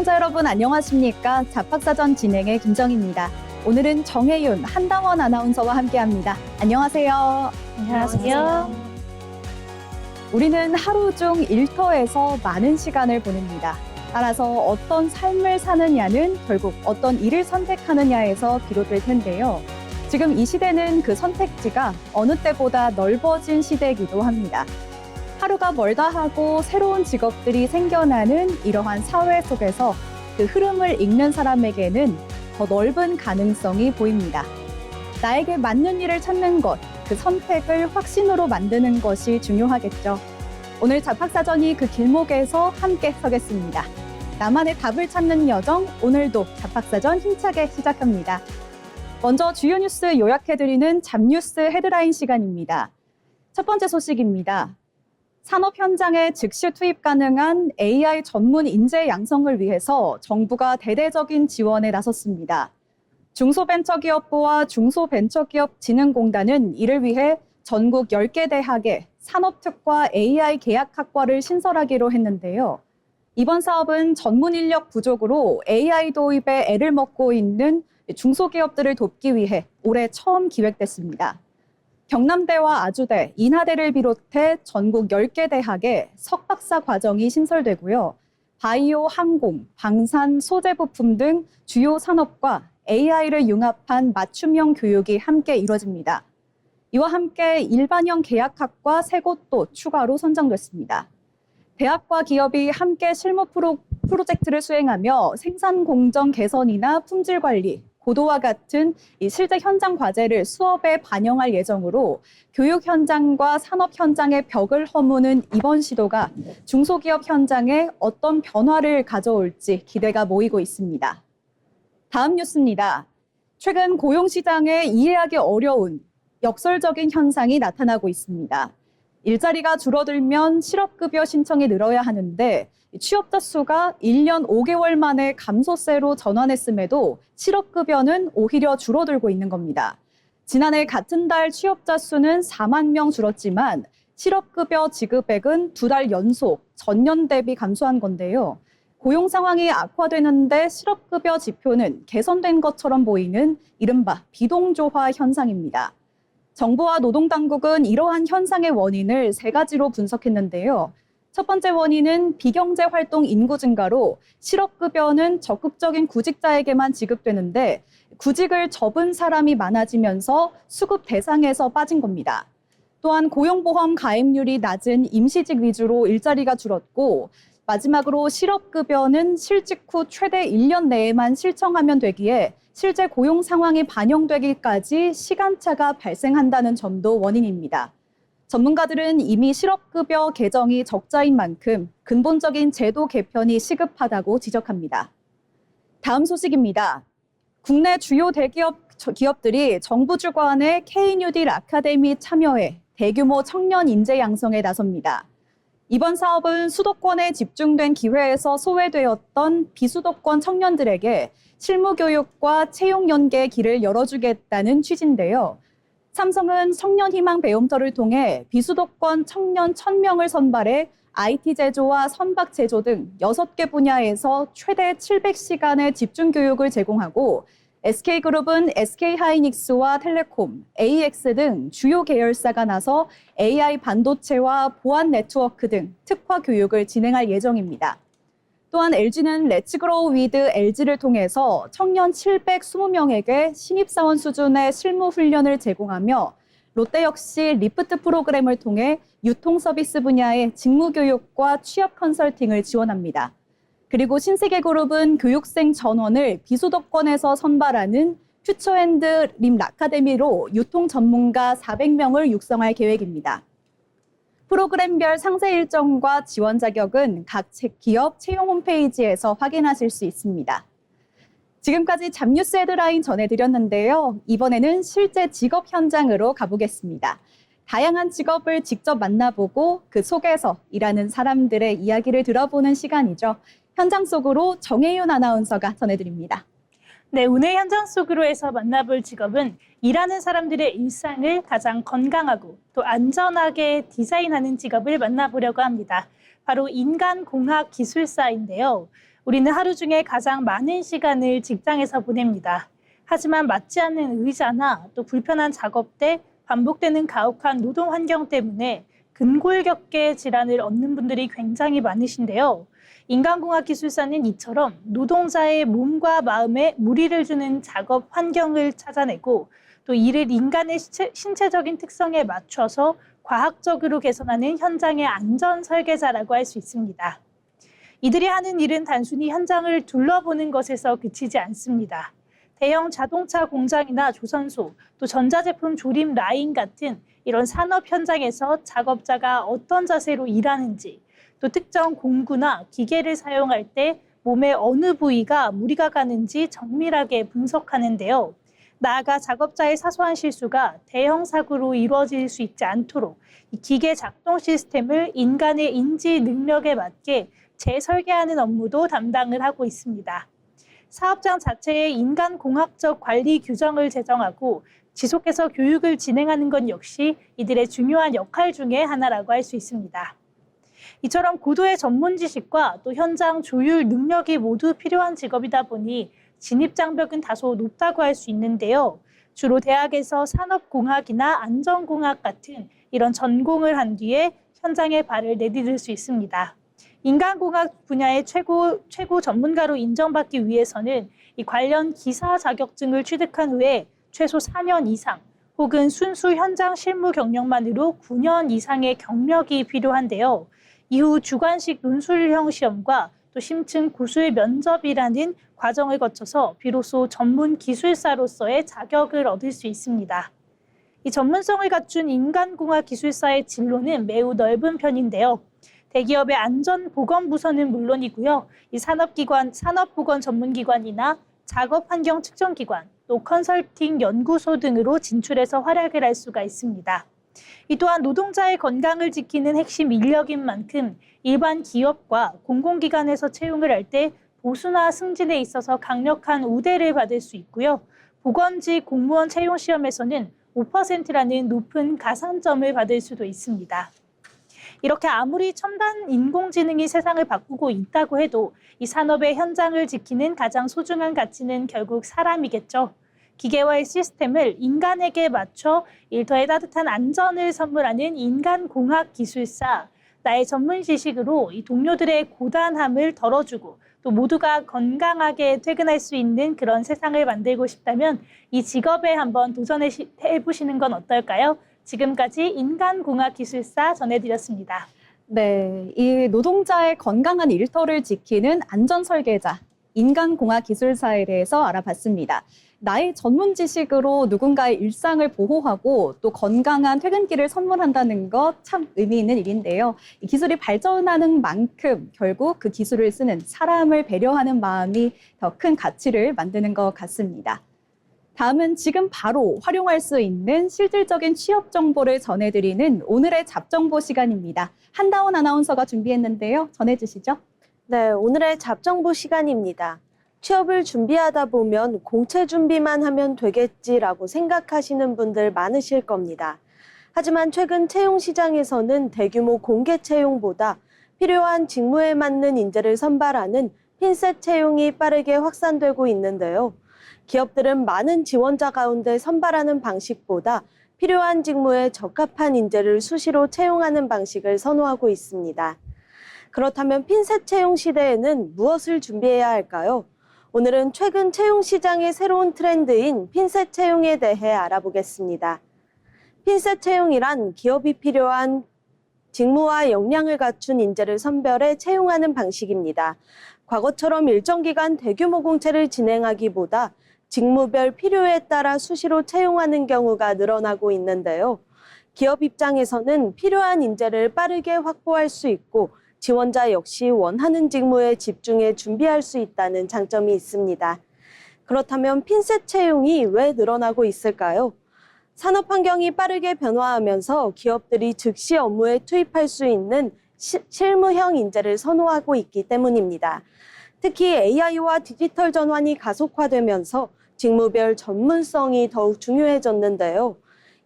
시청자 여러분 안녕하십니까? 잡학사전 진행의 김정희입니다. 오늘은 정혜윤, 한다원 아나운서와 함께합니다. 안녕하세요. 안녕하세요. 우리는 하루 중 일터에서 많은 시간을 보냅니다. 따라서 어떤 삶을 사느냐는 결국 어떤 일을 선택하느냐에서 비롯될 텐데요. 지금 이 시대는 그 선택지가 어느 때보다 넓어진 시대이기도 합니다. 하루가 멀다 하고 새로운 직업들이 생겨나는 이러한 사회 속에서 그 흐름을 읽는 사람에게는 더 넓은 가능성이 보입니다. 나에게 맞는 일을 찾는 것, 그 선택을 확신으로 만드는 것이 중요하겠죠. 오늘 잡학사전이 그 길목에서 함께 서겠습니다. 나만의 답을 찾는 여정, 오늘도 잡학사전 힘차게 시작합니다. 먼저 주요 뉴스 요약해드리는 잡뉴스 헤드라인 시간입니다. 첫 번째 소식입니다. 산업 현장에 즉시 투입 가능한 AI 전문 인재 양성을 위해서 정부가 대대적인 지원에 나섰습니다. 중소벤처기업부와 중소벤처기업진흥공단은 이를 위해 전국 10개 대학에 산업특과 AI 계약학과를 신설하기로 했는데요. 이번 사업은 전문 인력 부족으로 AI 도입에 애를 먹고 있는 중소기업들을 돕기 위해 올해 처음 기획됐습니다. 경남대와 아주대, 인하대를 비롯해 전국 10개 대학에 석박사 과정이 신설되고요. 바이오, 항공, 방산, 소재 부품 등 주요 산업과 AI를 융합한 맞춤형 교육이 함께 이뤄집니다. 이와 함께 일반형 계약학과 3곳도 추가로 선정됐습니다. 대학과 기업이 함께 실무 프로젝트를 수행하며 생산 공정 개선이나 품질 관리, 고도와 같은 이 실제 현장 과제를 수업에 반영할 예정으로 교육 현장과 산업 현장의 벽을 허무는 이번 시도가 중소기업 현장에 어떤 변화를 가져올지 기대가 모이고 있습니다. 다음 뉴스입니다. 최근 고용시장에 이해하기 어려운 역설적인 현상이 나타나고 있습니다. 일자리가 줄어들면 실업급여 신청이 늘어야 하는데 취업자 수가 1년 5개월 만에 감소세로 전환했음에도 실업급여는 오히려 줄어들고 있는 겁니다. 지난해 같은 달 취업자 수는 4만 명 줄었지만 실업급여 지급액은 2달 연속 전년 대비 감소한 건데요. 고용 상황이 악화되는데 실업급여 지표는 개선된 것처럼 보이는 이른바 비동조화 현상입니다. 정부와 노동당국은 이러한 현상의 원인을 3가지로 분석했는데요. 첫 번째 원인은 비경제활동 인구 증가로 실업급여는 적극적인 구직자에게만 지급되는데 구직을 접은 사람이 많아지면서 수급 대상에서 빠진 겁니다. 또한 고용보험 가입률이 낮은 임시직 위주로 일자리가 줄었고 마지막으로 실업급여는 실직 후 최대 1년 내에만 실청하면 되기에 실제 고용 상황이 반영되기까지 시간차가 발생한다는 점도 원인입니다. 전문가들은 이미 실업급여 개정이 적자인 만큼 근본적인 제도 개편이 시급하다고 지적합니다. 다음 소식입니다. 국내 주요 기업들이 정부 주관의 K-뉴딜 아카데미 참여해 대규모 청년 인재 양성에 나섭니다. 이번 사업은 수도권에 집중된 기회에서 소외되었던 비수도권 청년들에게 실무교육과 채용 연계의 길을 열어주겠다는 취지인데요. 삼성은 청년희망 배움터를 통해 비수도권 청년 1,000명을 선발해 IT 제조와 선박 제조 등 6개 분야에서 최대 700시간의 집중 교육을 제공하고 SK그룹은 SK하이닉스와 텔레콤, AX 등 주요 계열사가 나서 AI 반도체와 보안 네트워크 등 특화 교육을 진행할 예정입니다. 또한 LG는 렛츠그로우 위드 LG를 통해서 청년 720명에게 신입사원 수준의 실무 훈련을 제공하며 롯데 역시 리프트 프로그램을 통해 유통 서비스 분야의 직무 교육과 취업 컨설팅을 지원합니다. 그리고 신세계그룹은 교육생 전원을 비수도권에서 선발하는 퓨처앤드 림 아카데미로 유통 전문가 400명을 육성할 계획입니다. 프로그램별 상세 일정과 지원 자격은 각 기업 채용 홈페이지에서 확인하실 수 있습니다. 지금까지 잡뉴스 헤드라인 전해드렸는데요. 이번에는 실제 직업 현장으로 가보겠습니다. 다양한 직업을 직접 만나보고 그 속에서 일하는 사람들의 이야기를 들어보는 시간이죠. 현장 속으로 정혜윤 아나운서가 전해드립니다. 네, 오늘 현장 속으로 해서 만나볼 직업은 일하는 사람들의 일상을 가장 건강하고 또 안전하게 디자인하는 직업을 만나보려고 합니다. 바로 인간공학 기술사인데요. 우리는 하루 중에 가장 많은 시간을 직장에서 보냅니다. 하지만 맞지 않는 의자나 또 불편한 작업대, 반복되는 가혹한 노동 환경 때문에 근골격계 질환을 얻는 분들이 굉장히 많으신데요. 인간공학 기술사는 이처럼 노동자의 몸과 마음에 무리를 주는 작업 환경을 찾아내고 또 이를 인간의 신체적인 특성에 맞춰서 과학적으로 개선하는 현장의 안전 설계자라고 할 수 있습니다. 이들이 하는 일은 단순히 현장을 둘러보는 것에서 그치지 않습니다. 대형 자동차 공장이나 조선소, 또 전자제품 조립 라인 같은 이런 산업 현장에서 작업자가 어떤 자세로 일하는지, 또 특정 공구나 기계를 사용할 때 몸의 어느 부위가 무리가 가는지 정밀하게 분석하는데요. 나아가 작업자의 사소한 실수가 대형 사고로 이루어질 수 있지 않도록 이 기계 작동 시스템을 인간의 인지 능력에 맞게 재설계하는 업무도 담당을 하고 있습니다. 사업장 자체의 인간공학적 관리 규정을 제정하고 지속해서 교육을 진행하는 것 역시 이들의 중요한 역할 중에 하나라고 할 수 있습니다. 이처럼 고도의 전문 지식과 또 현장 조율 능력이 모두 필요한 직업이다 보니 진입 장벽은 다소 높다고 할 수 있는데요. 주로 대학에서 산업공학이나 안전공학 같은 이런 전공을 한 뒤에 현장에 발을 내디딜 수 있습니다. 인간공학 분야의 최고 전문가로 인정받기 위해서는 이 관련 기사 자격증을 취득한 후에 최소 4년 이상 혹은 순수 현장 실무 경력만으로 9년 이상의 경력이 필요한데요. 이후 주관식 논술형 시험과 또 심층 구술 면접이라는 과정을 거쳐서 비로소 전문 기술사로서의 자격을 얻을 수 있습니다. 이 전문성을 갖춘 인간공학 기술사의 진로는 매우 넓은 편인데요. 대기업의 안전보건부서는 물론이고요. 이 산업보건 전문기관이나 작업환경 측정기관, 또 컨설팅 연구소 등으로 진출해서 활약을 할 수가 있습니다. 이 또한 노동자의 건강을 지키는 핵심 인력인 만큼 일반 기업과 공공기관에서 채용을 할 때 보수나 승진에 있어서 강력한 우대를 받을 수 있고요. 보건직 공무원 채용 시험에서는 5%라는 높은 가산점을 받을 수도 있습니다. 이렇게 아무리 첨단 인공지능이 세상을 바꾸고 있다고 해도 이 산업의 현장을 지키는 가장 소중한 가치는 결국 사람이겠죠. 기계와의 시스템을 인간에게 맞춰 일터에 따뜻한 안전을 선물하는 인간공학 기술사, 나의 전문 지식으로 이 동료들의 고단함을 덜어주고 또 모두가 건강하게 퇴근할 수 있는 그런 세상을 만들고 싶다면 이 직업에 한번 도전해보시는 건 어떨까요? 지금까지 인간공학 기술사 전해드렸습니다. 네, 이 노동자의 건강한 일터를 지키는 안전 설계자, 인간공학 기술사에 대해서 알아봤습니다. 나의 전문 지식으로 누군가의 일상을 보호하고 또 건강한 퇴근길을 선물한다는 것 참 의미 있는 일인데요. 이 기술이 발전하는 만큼 결국 그 기술을 쓰는 사람을 배려하는 마음이 더 큰 가치를 만드는 것 같습니다. 다음은 지금 바로 활용할 수 있는 실질적인 취업 정보를 전해드리는 오늘의 잡정보 시간입니다. 한다운 아나운서가 준비했는데요. 전해주시죠. 네, 오늘의 잡정보 시간입니다. 취업을 준비하다 보면 공채 준비만 하면 되겠지라고 생각하시는 분들 많으실 겁니다. 하지만 최근 채용 시장에서는 대규모 공개 채용보다 필요한 직무에 맞는 인재를 선발하는 핀셋 채용이 빠르게 확산되고 있는데요. 기업들은 많은 지원자 가운데 선발하는 방식보다 필요한 직무에 적합한 인재를 수시로 채용하는 방식을 선호하고 있습니다. 그렇다면 핀셋 채용 시대에는 무엇을 준비해야 할까요? 오늘은 최근 채용 시장의 새로운 트렌드인 핀셋 채용에 대해 알아보겠습니다. 핀셋 채용이란 기업이 필요한 직무와 역량을 갖춘 인재를 선별해 채용하는 방식입니다. 과거처럼 일정 기간 대규모 공채를 진행하기보다 직무별 필요에 따라 수시로 채용하는 경우가 늘어나고 있는데요. 기업 입장에서는 필요한 인재를 빠르게 확보할 수 있고 지원자 역시 원하는 직무에 집중해 준비할 수 있다는 장점이 있습니다. 그렇다면 핀셋 채용이 왜 늘어나고 있을까요? 산업 환경이 빠르게 변화하면서 기업들이 즉시 업무에 투입할 수 있는 실무형 인재를 선호하고 있기 때문입니다. 특히 AI와 디지털 전환이 가속화되면서 직무별 전문성이 더욱 중요해졌는데요.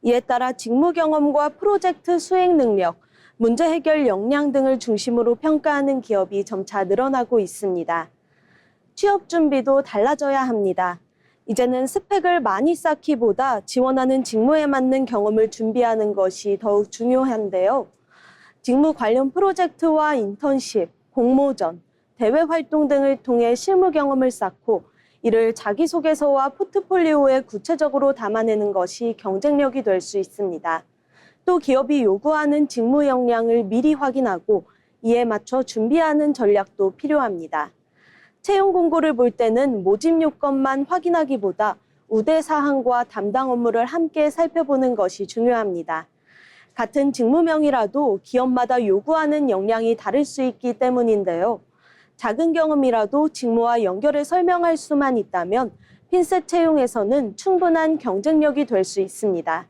이에 따라 직무 경험과 프로젝트 수행 능력, 문제 해결 역량 등을 중심으로 평가하는 기업이 점차 늘어나고 있습니다. 취업 준비도 달라져야 합니다. 이제는 스펙을 많이 쌓기보다 지원하는 직무에 맞는 경험을 준비하는 것이 더욱 중요한데요. 직무 관련 프로젝트와 인턴십, 공모전, 대외 활동 등을 통해 실무 경험을 쌓고 이를 자기소개서와 포트폴리오에 구체적으로 담아내는 것이 경쟁력이 될 수 있습니다. 또 기업이 요구하는 직무 역량을 미리 확인하고 이에 맞춰 준비하는 전략도 필요합니다. 채용 공고를 볼 때는 모집 요건만 확인하기보다 우대 사항과 담당 업무를 함께 살펴보는 것이 중요합니다. 같은 직무명이라도 기업마다 요구하는 역량이 다를 수 있기 때문인데요. 작은 경험이라도 직무와 연결해 설명할 수만 있다면 핀셋 채용에서는 충분한 경쟁력이 될 수 있습니다.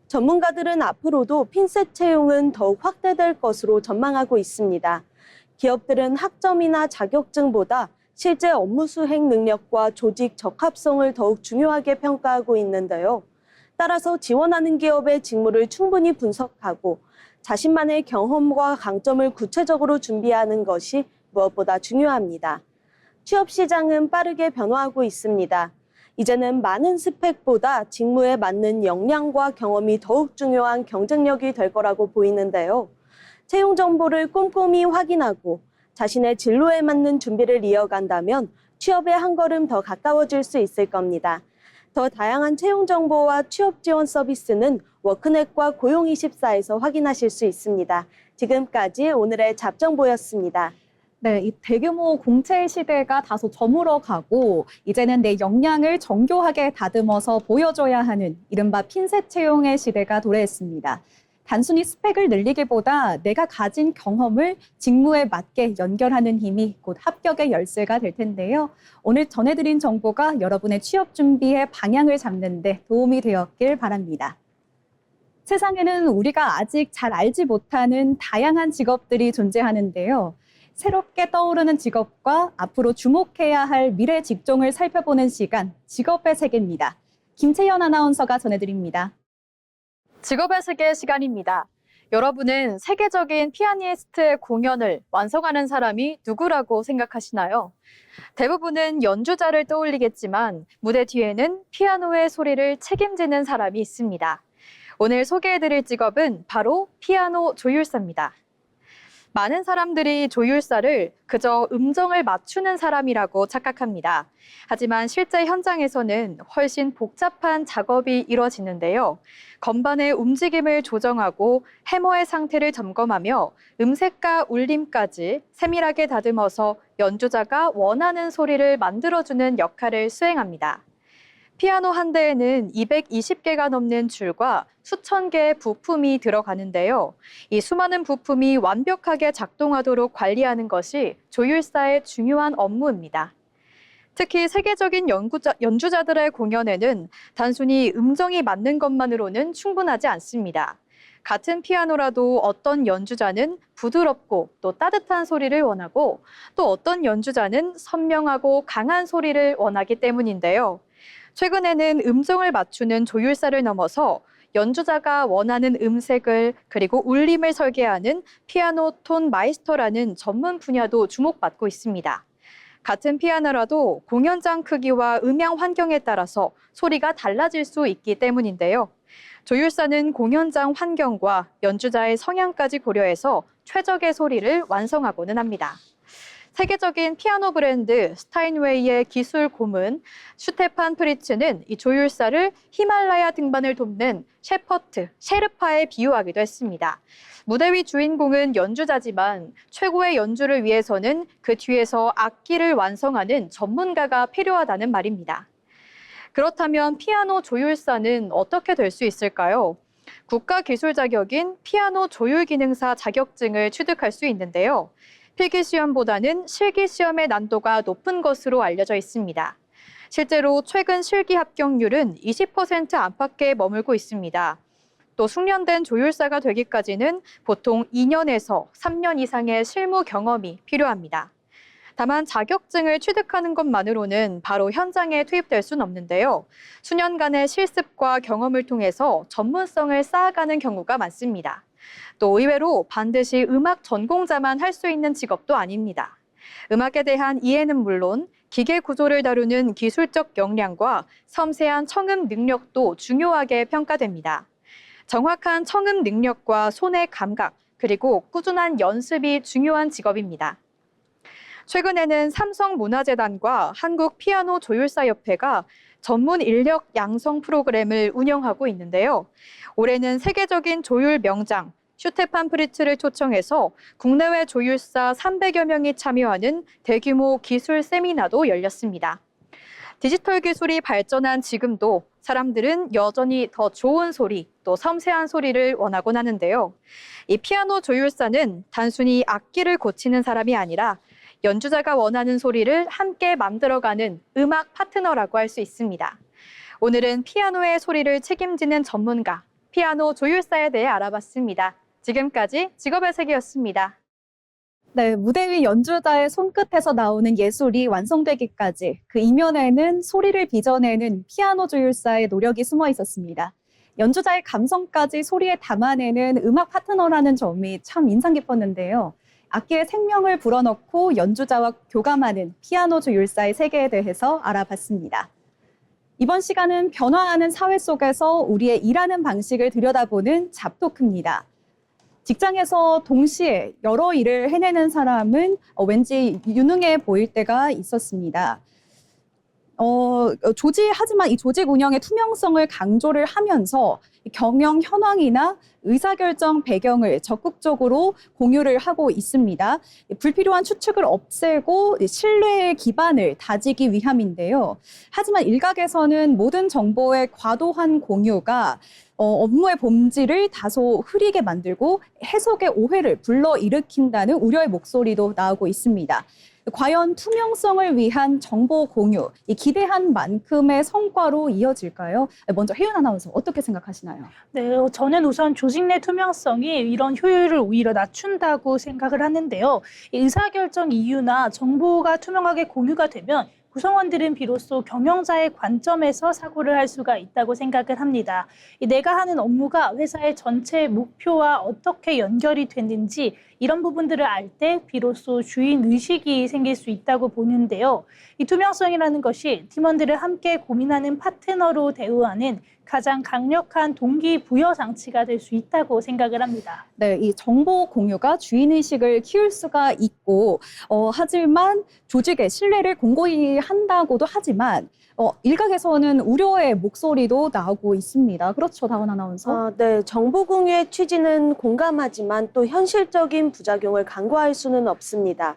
전문가들은 앞으로도 핀셋 채용은 더욱 확대될 것으로 전망하고 있습니다. 기업들은 학점이나 자격증보다 실제 업무 수행 능력과 조직 적합성을 더욱 중요하게 평가하고 있는데요. 따라서 지원하는 기업의 직무를 충분히 분석하고 자신만의 경험과 강점을 구체적으로 준비하는 것이 무엇보다 중요합니다. 취업 시장은 빠르게 변화하고 있습니다. 이제는 많은 스펙보다 직무에 맞는 역량과 경험이 더욱 중요한 경쟁력이 될 거라고 보이는데요. 채용 정보를 꼼꼼히 확인하고 자신의 진로에 맞는 준비를 이어간다면 취업에 한 걸음 더 가까워질 수 있을 겁니다. 더 다양한 채용 정보와 취업 지원 서비스는 워크넷과 고용24에서 확인하실 수 있습니다. 지금까지 오늘의 잡정보였습니다. 네, 이 대규모 공채 시대가 다소 저물어 가고 이제는 내 역량을 정교하게 다듬어서 보여줘야 하는 이른바 핀셋 채용의 시대가 도래했습니다. 단순히 스펙을 늘리기보다 내가 가진 경험을 직무에 맞게 연결하는 힘이 곧 합격의 열쇠가 될 텐데요. 오늘 전해드린 정보가 여러분의 취업 준비의 방향을 잡는 데 도움이 되었길 바랍니다. 세상에는 우리가 아직 잘 알지 못하는 다양한 직업들이 존재하는데요. 새롭게 떠오르는 직업과 앞으로 주목해야 할 미래 직종을 살펴보는 시간, 직업의 세계입니다. 김채연 아나운서가 전해드립니다. 직업의 세계 시간입니다. 여러분은 세계적인 피아니스트의 공연을 완성하는 사람이 누구라고 생각하시나요? 대부분은 연주자를 떠올리겠지만 무대 뒤에는 피아노의 소리를 책임지는 사람이 있습니다. 오늘 소개해드릴 직업은 바로 피아노 조율사입니다. 많은 사람들이 조율사를 그저 음정을 맞추는 사람이라고 착각합니다. 하지만 실제 현장에서는 훨씬 복잡한 작업이 이뤄지는데요. 건반의 움직임을 조정하고 해머의 상태를 점검하며 음색과 울림까지 세밀하게 다듬어서 연주자가 원하는 소리를 만들어주는 역할을 수행합니다. 피아노 한 대에는 220개가 넘는 줄과 수천 개의 부품이 들어가는데요. 이 수많은 부품이 완벽하게 작동하도록 관리하는 것이 조율사의 중요한 업무입니다. 특히 세계적인 연주자들의 공연에는 단순히 음정이 맞는 것만으로는 충분하지 않습니다. 같은 피아노라도 어떤 연주자는 부드럽고 또 따뜻한 소리를 원하고 또 어떤 연주자는 선명하고 강한 소리를 원하기 때문인데요. 최근에는 음정을 맞추는 조율사를 넘어서 연주자가 원하는 음색을 그리고 울림을 설계하는 피아노 톤 마이스터라는 전문 분야도 주목받고 있습니다. 같은 피아노라도 공연장 크기와 음향 환경에 따라서 소리가 달라질 수 있기 때문인데요. 조율사는 공연장 환경과 연주자의 성향까지 고려해서 최적의 소리를 완성하고는 합니다. 세계적인 피아노 브랜드 스타인웨이의 기술 고문 슈테판 프리츠는 이 조율사를 히말라야 등반을 돕는 셰르파에 비유하기도 했습니다. 무대 위 주인공은 연주자지만 최고의 연주를 위해서는 그 뒤에서 악기를 완성하는 전문가가 필요하다는 말입니다. 그렇다면 피아노 조율사는 어떻게 될 수 있을까요? 국가 기술 자격인 피아노 조율 기능사 자격증을 취득할 수 있는데요. 필기 시험보다는 실기 시험의 난도가 높은 것으로 알려져 있습니다. 실제로 최근 실기 합격률은 20% 안팎에 머물고 있습니다. 또 숙련된 조율사가 되기까지는 보통 2년에서 3년 이상의 실무 경험이 필요합니다. 다만 자격증을 취득하는 것만으로는 바로 현장에 투입될 수는 없는데요. 수년간의 실습과 경험을 통해서 전문성을 쌓아가는 경우가 많습니다. 또 의외로 반드시 음악 전공자만 할 수 있는 직업도 아닙니다. 음악에 대한 이해는 물론 기계 구조를 다루는 기술적 역량과 섬세한 청음 능력도 중요하게 평가됩니다. 정확한 청음 능력과 손의 감각, 그리고 꾸준한 연습이 중요한 직업입니다. 최근에는 삼성문화재단과 한국피아노조율사협회가 전문 인력 양성 프로그램을 운영하고 있는데요. 올해는 세계적인 조율 명장 슈테판 프리츠를 초청해서 국내외 조율사 300여 명이 참여하는 대규모 기술 세미나도 열렸습니다. 디지털 기술이 발전한 지금도 사람들은 여전히 더 좋은 소리, 또 섬세한 소리를 원하곤 하는데요. 이 피아노 조율사는 단순히 악기를 고치는 사람이 아니라 연주자가 원하는 소리를 함께 만들어가는 음악 파트너라고 할 수 있습니다. 오늘은 피아노의 소리를 책임지는 전문가, 피아노 조율사에 대해 알아봤습니다. 지금까지 직업의 세계였습니다. 네, 무대 위 연주자의 손끝에서 나오는 예술이 완성되기까지 그 이면에는 소리를 빚어내는 피아노 조율사의 노력이 숨어 있었습니다. 연주자의 감성까지 소리에 담아내는 음악 파트너라는 점이 참 인상 깊었는데요. 악기에 생명을 불어넣고 연주자와 교감하는 피아노 조율사의 세계에 대해서 알아봤습니다. 이번 시간은 변화하는 사회 속에서 우리의 일하는 방식을 들여다보는 잡토크입니다. 직장에서 동시에 여러 일을 해내는 사람은 왠지 유능해 보일 때가 있었습니다. 하지만 이 조직 운영의 투명성을 강조를 하면서 경영 현황이나 의사결정 배경을 적극적으로 공유를 하고 있습니다. 불필요한 추측을 없애고 신뢰의 기반을 다지기 위함인데요. 하지만 일각에서는 모든 정보의 과도한 공유가 업무의 본질을 다소 흐리게 만들고 해석의 오해를 불러일으킨다는 우려의 목소리도 나오고 있습니다. 과연 투명성을 위한 정보 공유, 이 기대한 만큼의 성과로 이어질까요? 먼저 혜윤 아나운서 어떻게 생각하시나요? 네, 저는 우선 조직 내 투명성이 이런 효율을 오히려 낮춘다고 생각을 하는데요. 이 의사결정 이유나 정보가 투명하게 공유가 되면 구성원들은 비로소 경영자의 관점에서 사고를 할 수가 있다고 생각을 합니다. 내가 하는 업무가 회사의 전체 목표와 어떻게 연결이 됐는지 이런 부분들을 알 때 비로소 주인 의식이 생길 수 있다고 보는데요. 이 투명성이라는 것이 팀원들을 함께 고민하는 파트너로 대우하는 가장 강력한 동기부여 장치가 될 수 있다고 생각을 합니다. 네, 이 정보 공유가 주인의식을 키울 수가 있고, 하지만 조직의 신뢰를 공고히 한다고도 하지만, 일각에서는 우려의 목소리도 나오고 있습니다. 그렇죠, 다원 아나운서? 네, 정보 공유의 취지는 공감하지만 또 현실적인 부작용을 간과할 수는 없습니다.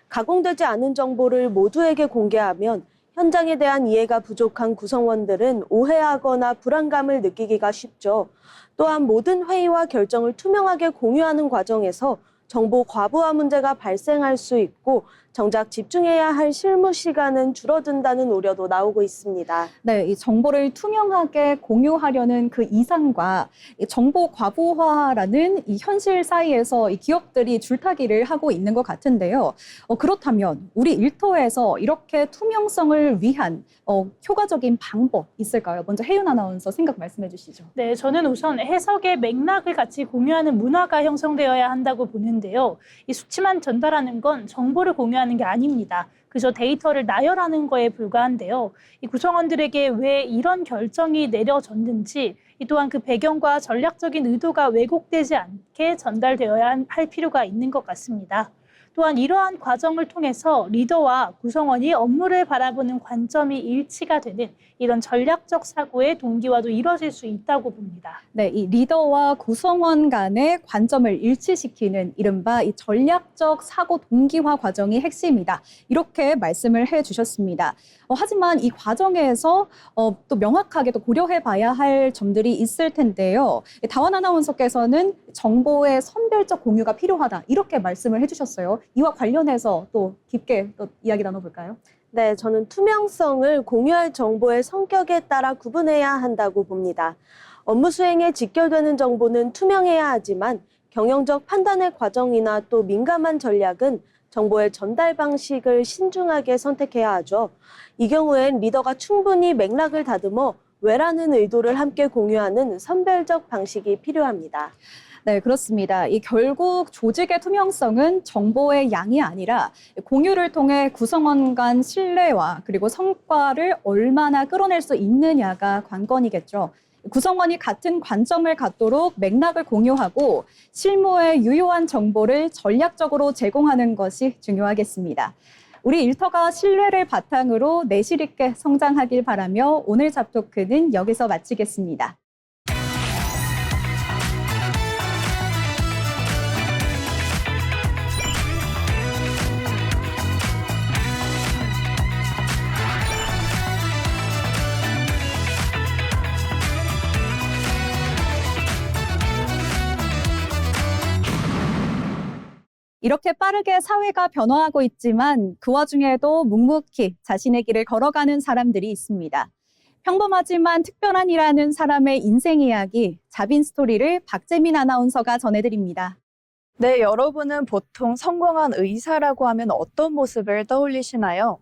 가공되지 않은 정보를 모두에게 공개하면 현장에 대한 이해가 부족한 구성원들은 오해하거나 불안감을 느끼기가 쉽죠. 또한 모든 회의와 결정을 투명하게 공유하는 과정에서 정보 과부하 문제가 발생할 수 있고 정작 집중해야 할 실무 시간은 줄어든다는 우려도 나오고 있습니다. 네, 이 정보를 투명하게 공유하려는 그 이상과 이 정보 과부하라는 이 현실 사이에서 이 기업들이 줄타기를 하고 있는 것 같은데요. 그렇다면 우리 일터에서 이렇게 투명성을 위한 효과적인 방법 있을까요? 먼저 혜윤 아나운서 생각 말씀해 주시죠. 네, 저는 우선 해석의 맥락을 같이 공유하는 문화가 형성되어야 한다고 보는데요. 이 수치만 전달하는 건 정보를 공유하는 게 아닙니다. 그저 데이터를 나열하는 거에 불과한데요. 이 구성원들에게 왜 이런 결정이 내려졌는지, 또한 그 배경과 전략적인 의도가 왜곡되지 않게 전달되어야 할 필요가 있는 것 같습니다. 또한 이러한 과정을 통해서 리더와 구성원이 업무를 바라보는 관점이 일치가 되는 이런 전략적 사고의 동기화도 이뤄질 수 있다고 봅니다. 네, 이 리더와 구성원 간의 관점을 일치시키는 이른바 이 전략적 사고 동기화 과정이 핵심이다. 이렇게 말씀을 해주셨습니다. 하지만 이 과정에서 또 명확하게 또 고려해 봐야 할 점들이 있을 텐데요. 다원 아나운서께서는 정보의 선별적 공유가 필요하다. 이렇게 말씀을 해주셨어요. 이와 관련해서 또 깊게 또 이야기 나눠볼까요? 네, 저는 투명성을 공유할 정보의 성격에 따라 구분해야 한다고 봅니다. 업무 수행에 직결되는 정보는 투명해야 하지만 경영적 판단의 과정이나 또 민감한 전략은 정보의 전달 방식을 신중하게 선택해야 하죠. 이 경우엔 리더가 충분히 맥락을 다듬어 왜라는 의도를 함께 공유하는 선별적 방식이 필요합니다. 네, 그렇습니다. 결국 조직의 투명성은 정보의 양이 아니라 공유를 통해 구성원 간 신뢰와 그리고 성과를 얼마나 끌어낼 수 있느냐가 관건이겠죠. 구성원이 같은 관점을 갖도록 맥락을 공유하고 실무에 유효한 정보를 전략적으로 제공하는 것이 중요하겠습니다. 우리 일터가 신뢰를 바탕으로 내실 있게 성장하길 바라며 오늘 잡토크는 여기서 마치겠습니다. 이렇게 빠르게 사회가 변화하고 있지만 그 와중에도 묵묵히 자신의 길을 걸어가는 사람들이 있습니다. 평범하지만 특별한 일하는 사람의 인생 이야기, 자빈 스토리를 박재민 아나운서가 전해드립니다. 네, 여러분은 보통 성공한 의사라고 하면 어떤 모습을 떠올리시나요?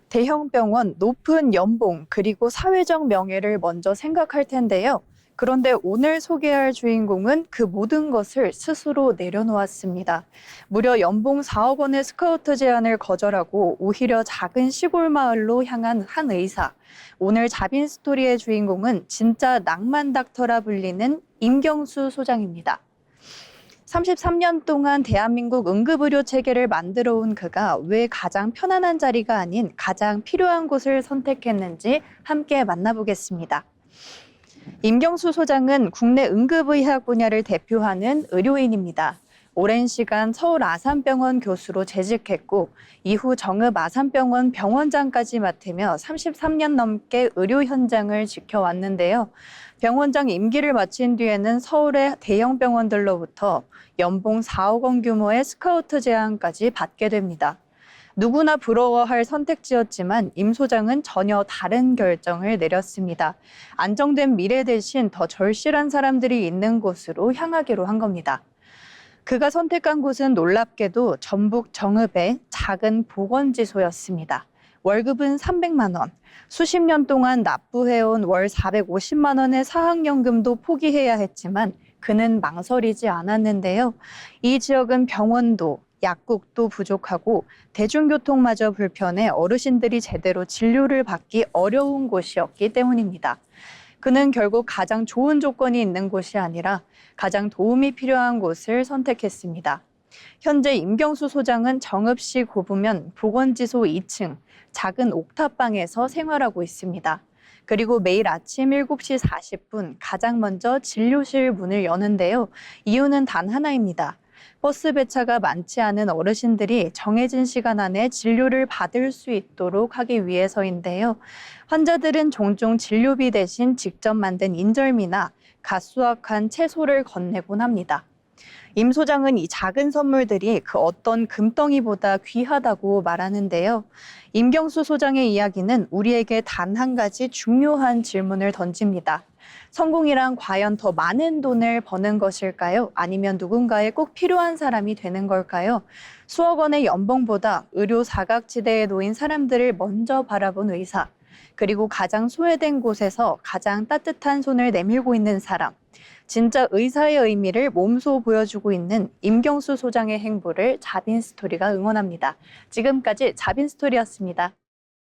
대형 병원, 높은 연봉, 그리고 사회적 명예를 먼저 생각할 텐데요. 그런데 오늘 소개할 주인공은 그 모든 것을 스스로 내려놓았습니다. 무려 연봉 4억 원의 스카우트 제안을 거절하고 오히려 작은 시골 마을로 향한 한 의사. 오늘 자빈 스토리의 주인공은 진짜 낭만 닥터라 불리는 임경수 소장입니다. 33년 동안 대한민국 응급의료 체계를 만들어 온 그가 왜 가장 편안한 자리가 아닌 가장 필요한 곳을 선택했는지 함께 만나보겠습니다. 임경수 소장은 국내 응급의학 분야를 대표하는 의료인입니다. 오랜 시간 서울 아산병원 교수로 재직했고 이후 정읍 아산병원 병원장까지 맡으며 33년 넘게 의료 현장을 지켜왔는데요. 병원장 임기를 마친 뒤에는 서울의 대형 병원들로부터 연봉 4억 원 규모의 스카우트 제안까지 받게 됩니다. 누구나 부러워할 선택지였지만 임 소장은 전혀 다른 결정을 내렸습니다. 안정된 미래 대신 더 절실한 사람들이 있는 곳으로 향하기로 한 겁니다. 그가 선택한 곳은 놀랍게도 전북 정읍의 작은 보건지소였습니다. 월급은 300만 원, 수십 년 동안 납부해온 월 450만 원의 사학연금도 포기해야 했지만 그는 망설이지 않았는데요. 이 지역은 병원도 약국도 부족하고 대중교통마저 불편해 어르신들이 제대로 진료를 받기 어려운 곳이었기 때문입니다. 그는 결국 가장 좋은 조건이 있는 곳이 아니라 가장 도움이 필요한 곳을 선택했습니다. 현재 임경수 소장은 정읍시 고부면 보건지소 2층 작은 옥탑방에서 생활하고 있습니다. 그리고 매일 아침 7시 40분 가장 먼저 진료실 문을 여는데요. 이유는 단 하나입니다. 버스 배차가 많지 않은 어르신들이 정해진 시간 안에 진료를 받을 수 있도록 하기 위해서인데요. 환자들은 종종 진료비 대신 직접 만든 인절미나 갓 수확한 채소를 건네곤 합니다. 임 소장은 이 작은 선물들이 그 어떤 금덩이보다 귀하다고 말하는데요. 임경수 소장의 이야기는 우리에게 단 한 가지 중요한 질문을 던집니다. 성공이란 과연 더 많은 돈을 버는 것일까요? 아니면 누군가에 꼭 필요한 사람이 되는 걸까요? 수억 원의 연봉보다 의료 사각지대에 놓인 사람들을 먼저 바라본 의사, 그리고 가장 소외된 곳에서 가장 따뜻한 손을 내밀고 있는 사람, 진짜 의사의 의미를 몸소 보여주고 있는 임경수 소장의 행보를 자빈 스토리가 응원합니다. 지금까지 자빈 스토리였습니다.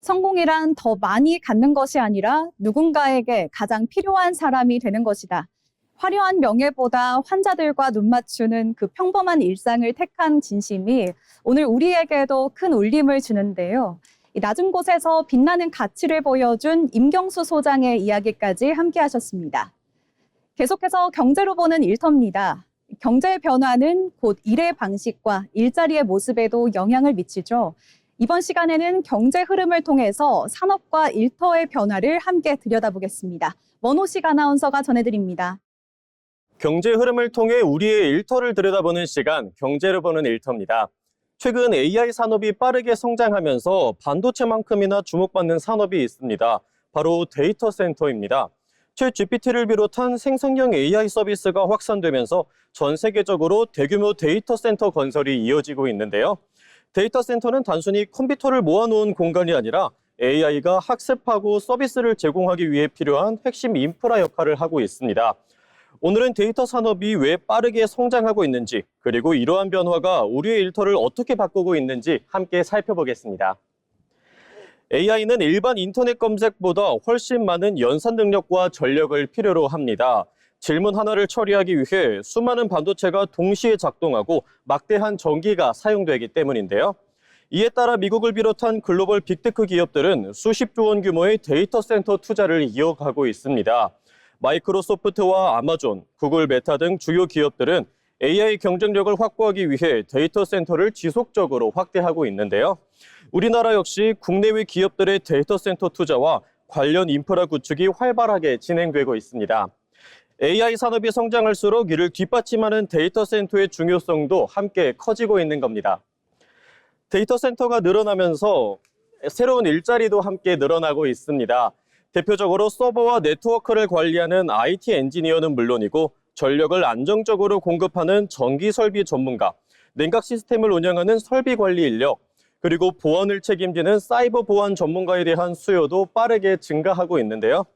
성공이란 더 많이 갖는 것이 아니라 누군가에게 가장 필요한 사람이 되는 것이다. 화려한 명예보다 환자들과 눈 맞추는 그 평범한 일상을 택한 진심이 오늘 우리에게도 큰 울림을 주는데요. 이 낮은 곳에서 빛나는 가치를 보여준 임경수 소장의 이야기까지 함께 하셨습니다. 계속해서 경제로 보는 일터입니다. 경제의 변화는 곧 일의 방식과 일자리의 모습에도 영향을 미치죠. 이번 시간에는 경제 흐름을 통해서 산업과 일터의 변화를 함께 들여다보겠습니다. 원호식 아나운서가 전해드립니다. 경제 흐름을 통해 우리의 일터를 들여다보는 시간, 경제를 보는 일터입니다. 최근 AI 산업이 빠르게 성장하면서 반도체만큼이나 주목받는 산업이 있습니다. 바로 데이터 센터입니다. 챗 GPT를 비롯한 생성형 AI 서비스가 확산되면서 전 세계적으로 대규모 데이터 센터 건설이 이어지고 있는데요. 데이터 센터는 단순히 컴퓨터를 모아놓은 공간이 아니라 AI가 학습하고 서비스를 제공하기 위해 필요한 핵심 인프라 역할을 하고 있습니다. 오늘은 데이터 산업이 왜 빠르게 성장하고 있는지, 그리고 이러한 변화가 우리의 일터를 어떻게 바꾸고 있는지 함께 살펴보겠습니다. AI는 일반 인터넷 검색보다 훨씬 많은 연산 능력과 전력을 필요로 합니다. 질문 하나를 처리하기 위해 수많은 반도체가 동시에 작동하고 막대한 전기가 사용되기 때문인데요. 이에 따라 미국을 비롯한 글로벌 빅테크 기업들은 수십조 원 규모의 데이터 센터 투자를 이어가고 있습니다. 마이크로소프트와 아마존, 구글 메타 등 주요 기업들은 AI 경쟁력을 확보하기 위해 데이터 센터를 지속적으로 확대하고 있는데요. 우리나라 역시 국내외 기업들의 데이터 센터 투자와 관련 인프라 구축이 활발하게 진행되고 있습니다. AI 산업이 성장할수록 이를 뒷받침하는 데이터 센터의 중요성도 함께 커지고 있는 겁니다. 데이터 센터가 늘어나면서 새로운 일자리도 함께 늘어나고 있습니다. 대표적으로 서버와 네트워크를 관리하는 IT 엔지니어는 물론이고 전력을 안정적으로 공급하는 전기 설비 전문가, 냉각 시스템을 운영하는 설비 관리 인력, 그리고 보안을 책임지는 사이버 보안 전문가에 대한 수요도 빠르게 증가하고 있는데요.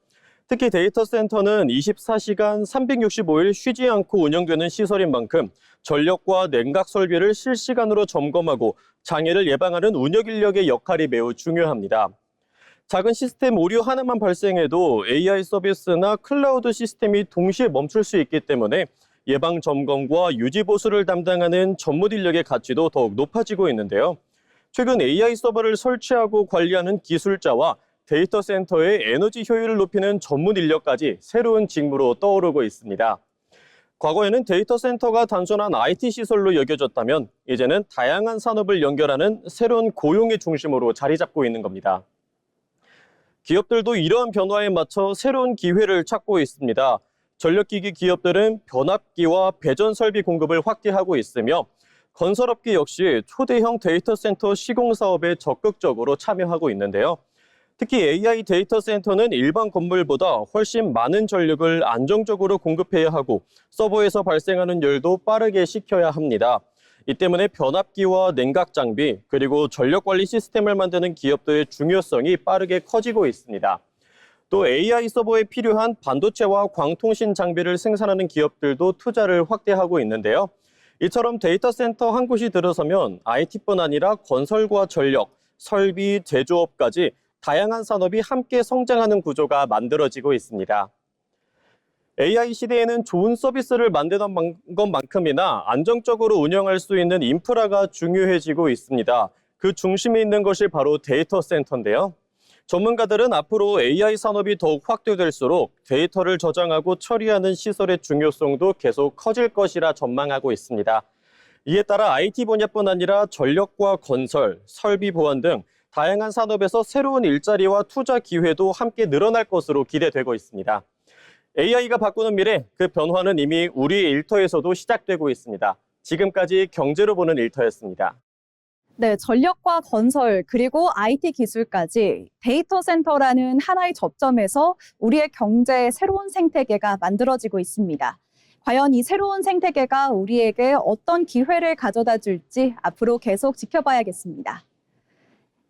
특히 데이터 센터는 24시간 365일 쉬지 않고 운영되는 시설인 만큼 전력과 냉각 설비를 실시간으로 점검하고 장애를 예방하는 운영 인력의 역할이 매우 중요합니다. 작은 시스템 오류 하나만 발생해도 AI 서비스나 클라우드 시스템이 동시에 멈출 수 있기 때문에 예방 점검과 유지 보수를 담당하는 전문 인력의 가치도 더욱 높아지고 있는데요. 최근 AI 서버를 설치하고 관리하는 기술자와 데이터 센터의 에너지 효율을 높이는 전문 인력까지 새로운 직무로 떠오르고 있습니다. 과거에는 데이터 센터가 단순한 IT 시설로 여겨졌다면 이제는 다양한 산업을 연결하는 새로운 고용의 중심으로 자리 잡고 있는 겁니다. 기업들도 이러한 변화에 맞춰 새로운 기회를 찾고 있습니다. 전력기기 기업들은 변압기와 배전 설비 공급을 확대하고 있으며 건설업계 역시 초대형 데이터 센터 시공 사업에 적극적으로 참여하고 있는데요. 특히 AI 데이터 센터는 일반 건물보다 훨씬 많은 전력을 안정적으로 공급해야 하고 서버에서 발생하는 열도 빠르게 식혀야 합니다. 이 때문에 변압기와 냉각 장비, 그리고 전력 관리 시스템을 만드는 기업들의 중요성이 빠르게 커지고 있습니다. 또 AI 서버에 필요한 반도체와 광통신 장비를 생산하는 기업들도 투자를 확대하고 있는데요. 이처럼 데이터 센터 한 곳이 들어서면 IT뿐 아니라 건설과 전력, 설비, 제조업까지 다양한 산업이 함께 성장하는 구조가 만들어지고 있습니다. AI 시대에는 좋은 서비스를 만드는 것만큼이나 안정적으로 운영할 수 있는 인프라가 중요해지고 있습니다. 그 중심에 있는 것이 바로 데이터 센터인데요. 전문가들은 앞으로 AI 산업이 더욱 확대될수록 데이터를 저장하고 처리하는 시설의 중요성도 계속 커질 것이라 전망하고 있습니다. 이에 따라 IT 분야뿐 아니라 전력과 건설, 설비 보안 등 다양한 산업에서 새로운 일자리와 투자 기회도 함께 늘어날 것으로 기대되고 있습니다. AI가 바꾸는 미래, 그 변화는 이미 우리의 일터에서도 시작되고 있습니다. 지금까지 경제로 보는 일터였습니다. 네, 전력과 건설 그리고 IT 기술까지 데이터 센터라는 하나의 접점에서 우리의 경제의 새로운 생태계가 만들어지고 있습니다. 과연 이 새로운 생태계가 우리에게 어떤 기회를 가져다 줄지 앞으로 계속 지켜봐야겠습니다.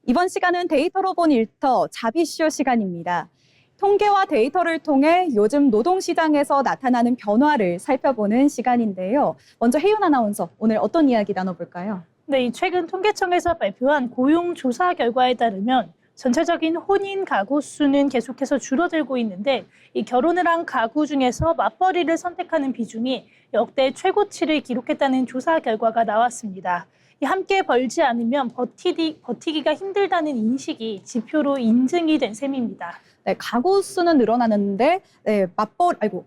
이번 시간은 데이터로 본 일터 자비쇼 시간입니다. 통계와 데이터를 통해 요즘 노동시장에서 나타나는 변화를 살펴보는 시간인데요. 먼저 혜윤 아나운서, 오늘 어떤 이야기 나눠볼까요? 네, 이 최근 통계청에서 발표한 고용조사 결과에 따르면 전체적인 혼인 가구 수는 계속해서 줄어들고 있는데 이 결혼을 한 가구 중에서 맞벌이를 선택하는 비중이 역대 최고치를 기록했다는 조사 결과가 나왔습니다. 함께 벌지 않으면 버티기가 힘들다는 인식이 지표로 인증이 된 셈입니다. 네, 가구 수는 늘어나는데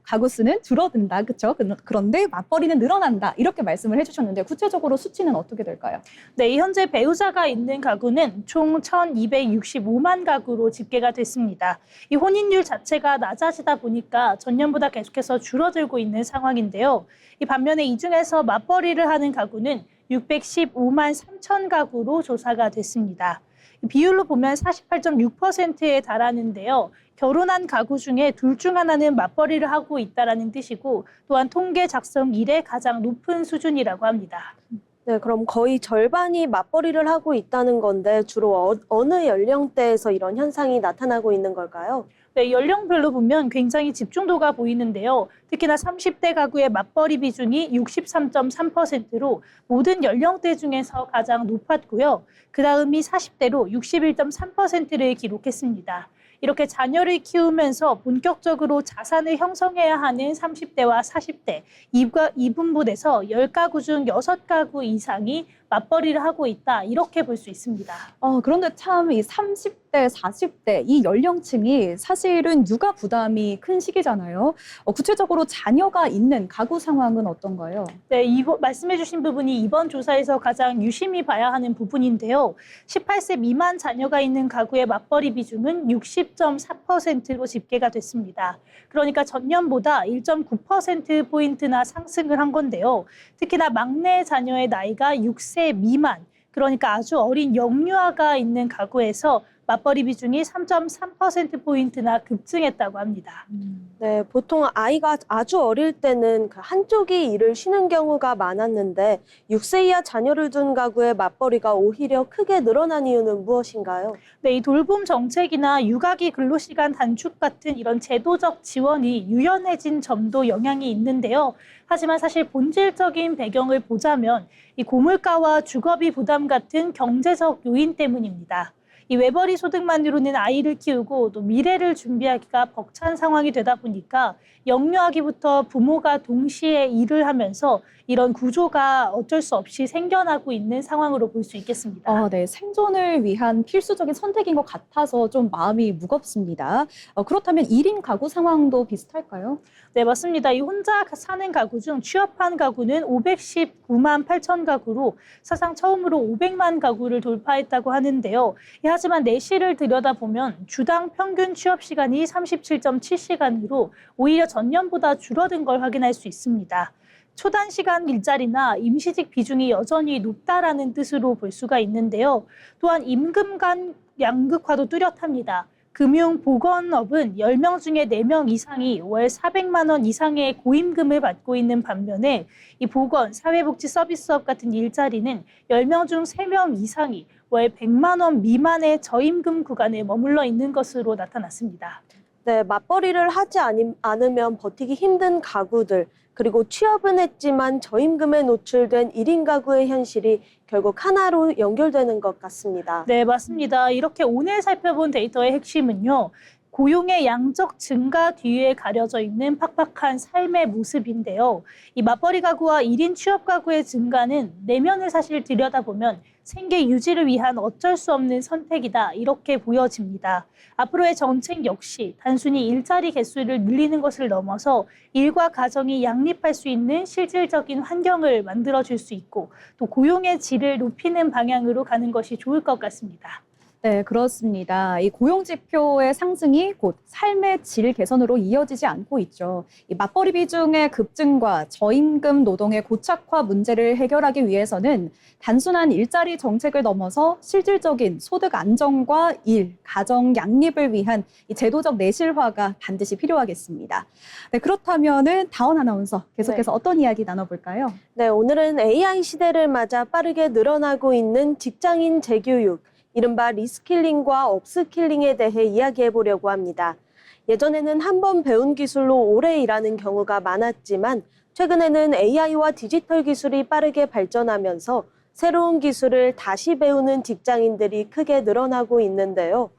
가구 수는 줄어든다, 그렇죠? 그런데 맞벌이는 늘어난다 이렇게 말씀을 해주셨는데 구체적으로 수치는 어떻게 될까요? 네, 현재 배우자가 있는 가구는 총 1,265만 가구로 집계가 됐습니다. 이 혼인율 자체가 낮아지다 보니까 전년보다 계속해서 줄어들고 있는 상황인데요. 이 반면에 이 중에서 맞벌이를 하는 가구는 615만 3천 가구로 조사가 됐습니다. 비율로 보면 48.6%에 달하는데요. 결혼한 가구 중에 둘 중 하나는 맞벌이를 하고 있다는 뜻이고 또한 통계 작성 이래 가장 높은 수준이라고 합니다. 네, 그럼 거의 절반이 맞벌이를 하고 있다는 건데 주로 어느 연령대에서 이런 현상이 나타나고 있는 걸까요? 네, 연령별로 보면 굉장히 집중도가 보이는데요. 특히나 30대 가구의 맞벌이 비중이 63.3%로 모든 연령대 중에서 가장 높았고요. 그 다음이 40대로 61.3%를 기록했습니다. 이렇게 자녀를 키우면서 본격적으로 자산을 형성해야 하는 30대와 40대, 이 분분에서 10가구 중 6가구 이상이 맞벌이를 하고 있다, 이렇게 볼 수 있습니다. 그런데 참 이 30대, 40대 이 연령층이 사실은 육아 부담이 큰 시기잖아요. 구체적으로 자녀가 있는 가구 상황은 어떤가요? 네, 말씀해 주신 부분이 이번 조사에서 가장 유심히 봐야 하는 부분인데요. 18세 미만 자녀가 있는 가구의 맞벌이 비중은 60.4%로 집계가 됐습니다. 그러니까 전년보다 1.9%포인트나 상승을 한 건데요. 특히나 막내 자녀의 나이가 6세 미만, 그러니까 아주 어린 영유아가 있는 가구에서 맞벌이 비중이 3.3%포인트나 급증했다고 합니다. 네, 보통 아이가 아주 어릴 때는 그 한쪽이 일을 쉬는 경우가 많았는데 6세 이하 자녀를 둔 가구의 맞벌이가 오히려 크게 늘어난 이유는 무엇인가요? 네, 이 돌봄 정책이나 육아기 근로시간 단축 같은 이런 제도적 지원이 유연해진 점도 영향이 있는데요. 하지만 사실 본질적인 배경을 보자면 이 고물가와 주거비 부담 같은 경제적 요인 때문입니다. 이 외벌이 소득만으로는 아이를 키우고 또 미래를 준비하기가 벅찬 상황이 되다 보니까 영유아기부터 부모가 동시에 일을 하면서 이런 구조가 어쩔 수 없이 생겨나고 있는 상황으로 볼 수 있겠습니다. 네, 생존을 위한 필수적인 선택인 것 같아서 좀 마음이 무겁습니다. 그렇다면 1인 가구 상황도 비슷할까요? 네, 맞습니다. 이 혼자 사는 가구 중 취업한 가구는 519만 8천 가구로 사상 처음으로 500만 가구를 돌파했다고 하는데요. 하지만 내실을 들여다보면 주당 평균 취업 시간이 37.7시간으로 오히려 전년보다 줄어든 걸 확인할 수 있습니다. 초단시간 일자리나 임시직 비중이 여전히 높다라는 뜻으로 볼 수가 있는데요. 또한 임금 간 양극화도 뚜렷합니다. 금융, 보건업은 10명 중에 4명 이상이 월 400만 원 이상의 고임금을 받고 있는 반면에 이 보건, 사회복지 서비스업 같은 일자리는 10명 중 3명 이상이 월 100만 원 미만의 저임금 구간에 머물러 있는 것으로 나타났습니다. 네, 맞벌이를 하지 않으면 버티기 힘든 가구들, 그리고 취업은 했지만 저임금에 노출된 1인 가구의 현실이 결국 하나로 연결되는 것 같습니다. 네, 맞습니다. 이렇게 오늘 살펴본 데이터의 핵심은요. 고용의 양적 증가 뒤에 가려져 있는 팍팍한 삶의 모습인데요. 이 맞벌이 가구와 1인 취업 가구의 증가는 내면을 사실 들여다보면 생계 유지를 위한 어쩔 수 없는 선택이다, 이렇게 보여집니다. 앞으로의 정책 역시 단순히 일자리 개수를 늘리는 것을 넘어서 일과 가정이 양립할 수 있는 실질적인 환경을 만들어줄 수 있고 또 고용의 질을 높이는 방향으로 가는 것이 좋을 것 같습니다. 네, 그렇습니다. 이 고용 지표의 상승이 곧 삶의 질 개선으로 이어지지 않고 있죠. 이 맞벌이 비중의 급증과 저임금 노동의 고착화 문제를 해결하기 위해서는 단순한 일자리 정책을 넘어서 실질적인 소득 안정과 일, 가정 양립을 위한 이 제도적 내실화가 반드시 필요하겠습니다. 네, 그렇다면은 다원 아나운서 계속해서 어떤 이야기 나눠볼까요? 네, 오늘은 AI 시대를 맞아 빠르게 늘어나고 있는 직장인 재교육, 이른바 리스킬링과 업스킬링에 대해 이야기해 보려고 합니다. 예전에는 한 번 배운 기술로 오래 일하는 경우가 많았지만 최근에는 AI와 디지털 기술이 빠르게 발전하면서 새로운 기술을 다시 배우는 직장인들이 크게 늘어나고 있는데요.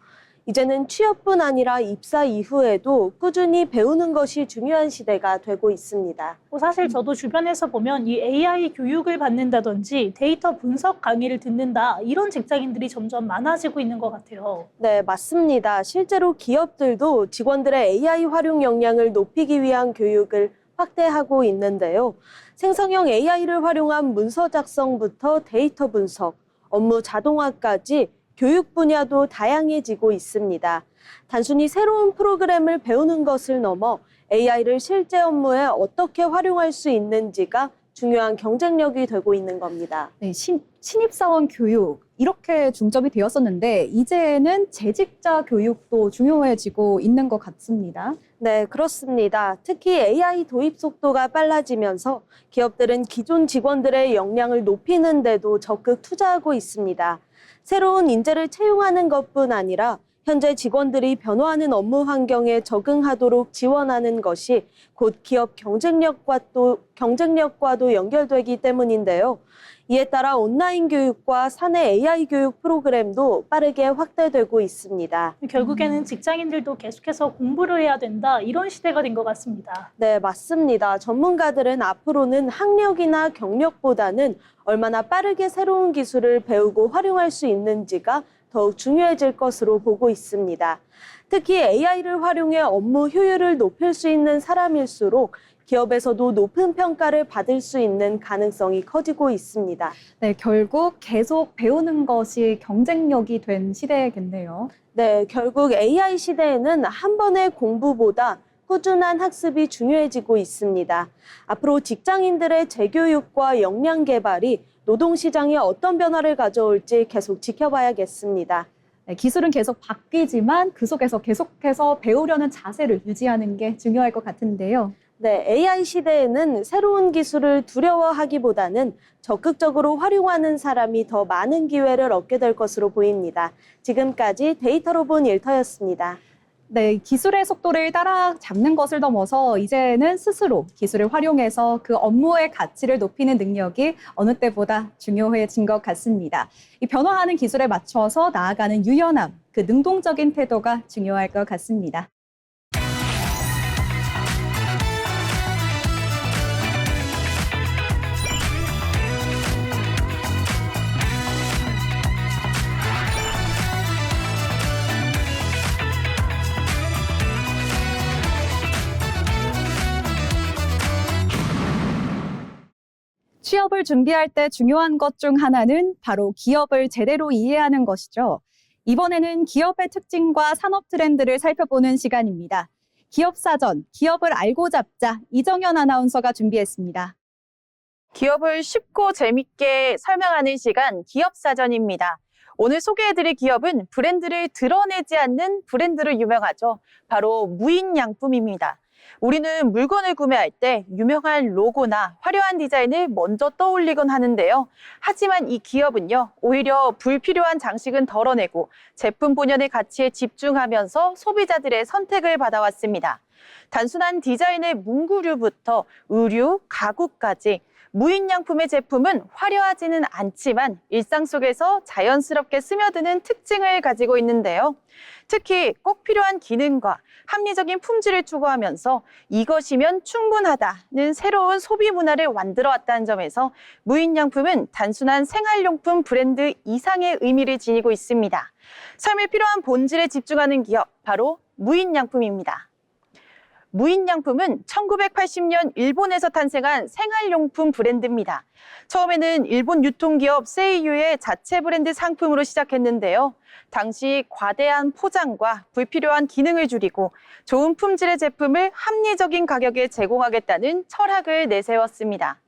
이제는 취업뿐 아니라 입사 이후에도 꾸준히 배우는 것이 중요한 시대가 되고 있습니다. 사실 저도 주변에서 보면 이 AI 교육을 받는다든지 데이터 분석 강의를 듣는다, 이런 직장인들이 점점 많아지고 있는 것 같아요. 네, 맞습니다. 실제로 기업들도 직원들의 AI 활용 역량을 높이기 위한 교육을 확대하고 있는데요. 생성형 AI를 활용한 문서 작성부터 데이터 분석, 업무 자동화까지 교육 분야도 다양해지고 있습니다. 단순히 새로운 프로그램을 배우는 것을 넘어 AI를 실제 업무에 어떻게 활용할 수 있는지가 중요한 경쟁력이 되고 있는 겁니다. 네, 신입사원 교육 이렇게 중점이 되었었는데 이제는 재직자 교육도 중요해지고 있는 것 같습니다. 네, 그렇습니다. 특히 AI 도입 속도가 빨라지면서 기업들은 기존 직원들의 역량을 높이는 데도 적극 투자하고 있습니다. 새로운 인재를 채용하는 것뿐 아니라 현재 직원들이 변화하는 업무 환경에 적응하도록 지원하는 것이 곧 기업 경쟁력과도 연결되기 때문인데요. 이에 따라 온라인 교육과 사내 AI 교육 프로그램도 빠르게 확대되고 있습니다. 결국에는 직장인들도 계속해서 공부를 해야 된다, 이런 시대가 된 것 같습니다. 네, 맞습니다. 전문가들은 앞으로는 학력이나 경력보다는 얼마나 빠르게 새로운 기술을 배우고 활용할 수 있는지가 더욱 중요해질 것으로 보고 있습니다. 특히 AI를 활용해 업무 효율을 높일 수 있는 사람일수록 기업에서도 높은 평가를 받을 수 있는 가능성이 커지고 있습니다. 네, 결국 계속 배우는 것이 경쟁력이 된 시대겠네요. 네, 결국 AI 시대에는 한 번의 공부보다 꾸준한 학습이 중요해지고 있습니다. 앞으로 직장인들의 재교육과 역량 개발이 노동시장에 어떤 변화를 가져올지 계속 지켜봐야겠습니다. 네, 기술은 계속 바뀌지만 그 속에서 계속해서 배우려는 자세를 유지하는 게 중요할 것 같은데요. 네, AI 시대에는 새로운 기술을 두려워하기보다는 적극적으로 활용하는 사람이 더 많은 기회를 얻게 될 것으로 보입니다. 지금까지 데이터로 본 일터였습니다. 네, 기술의 속도를 따라잡는 것을 넘어서 이제는 스스로 기술을 활용해서 그 업무의 가치를 높이는 능력이 어느 때보다 중요해진 것 같습니다. 이 변화하는 기술에 맞춰서 나아가는 유연함, 그 능동적인 태도가 중요할 것 같습니다. 취업을 준비할 때 중요한 것 중 하나는 바로 기업을 제대로 이해하는 것이죠. 이번에는 기업의 특징과 산업 트렌드를 살펴보는 시간입니다. 기업사전, 기업을 알고 잡자, 이정현 아나운서가 준비했습니다. 기업을 쉽고 재밌게 설명하는 시간, 기업사전입니다. 오늘 소개해드릴 기업은 브랜드를 드러내지 않는 브랜드로 유명하죠. 바로 무인양품입니다. 우리는 물건을 구매할 때 유명한 로고나 화려한 디자인을 먼저 떠올리곤 하는데요. 하지만 이 기업은요, 오히려 불필요한 장식은 덜어내고 제품 본연의 가치에 집중하면서 소비자들의 선택을 받아왔습니다. 단순한 디자인의 문구류부터 의류, 가구까지 무인양품의 제품은 화려하지는 않지만 일상 속에서 자연스럽게 스며드는 특징을 가지고 있는데요. 특히 꼭 필요한 기능과 합리적인 품질을 추구하면서 이것이면 충분하다는 새로운 소비 문화를 만들어 왔다는 점에서 무인양품은 단순한 생활용품 브랜드 이상의 의미를 지니고 있습니다. 삶에 필요한 본질에 집중하는 기업, 바로 무인양품입니다. 무인양품은 1980년 일본에서 탄생한 생활용품 브랜드입니다. 처음에는 일본 유통기업 세이유의 자체 브랜드 상품으로 시작했는데요. 당시 과대한 포장과 불필요한 기능을 줄이고 좋은 품질의 제품을 합리적인 가격에 제공하겠다는 철학을 내세웠습니다.